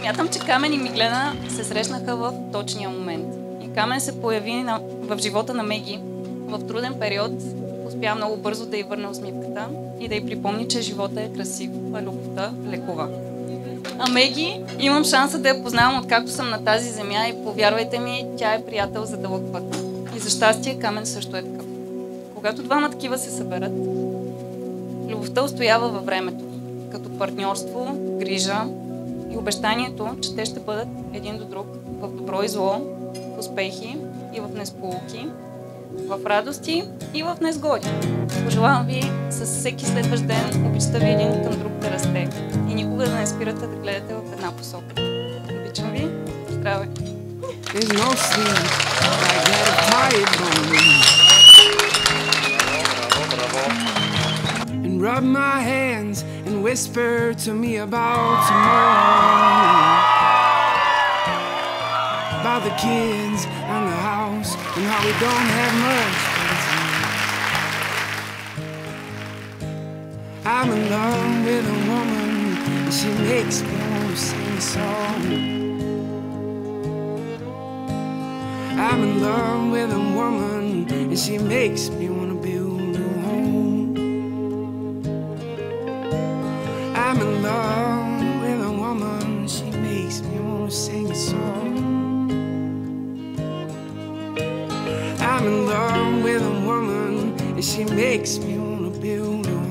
Смятам, че Камен и Миглена се срещнаха в точния момент. И Камен се появи в живота на Меги в труден период, успя много бързо да й върне усмивката и да й припомни, че живота е красив, а любовта лекува. А Меги имам шанса да я познавам откакто съм на тази земя и повярвайте ми, тя е приятел за дълъг път. И за щастие Камен също е такъв. Когато двама такива се съберат, любовта устоява във времето, като партньорство, грижа и обещанието, че те ще бъдат един до друг в добро и зло, в успехи и в несполуки, в радости и в незгоди. Пожелавам ви с всеки следващ ден обичта ви един към друг да расте и никога да не спирате да гледате в една посока. Обичам ви. Здраве! And rub my hands and whisper to me about tomorrow, about the kids and the house and how we don't have much. I'm in love with a woman and she makes me want to sing a song. I'm in love with a woman and she makes me want to build a home. I'm in love with a woman, she makes me want to sing a song. I'm in love with a woman and she makes me want to build a home.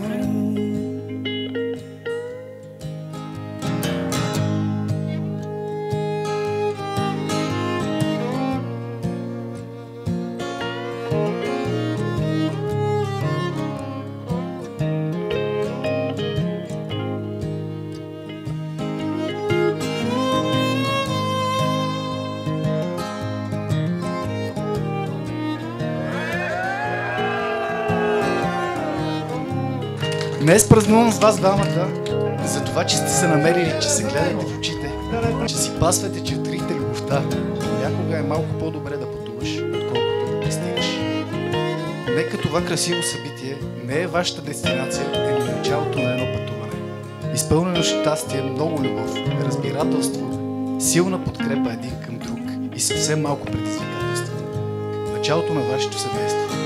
Днес празнувам с вас двамата за това, че сте се намерили, че се гледате в очите, че си пасвате, че открихте любовта. Някога е малко по-добре да пътуваш, отколкото да пристигаш. Нека това красиво събитие не е вашата дестинация, ами началото на едно пътуване. Изпълнено щастие, много любов, разбирателство, силна подкрепа един към друг и съвсем малко предизвикателство. Началото на вашето семейство.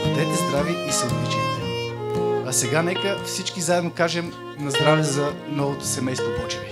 Бъдете здрави и се обичайте. А сега нека всички заедно кажем на здраве за новото семейство Бочеви.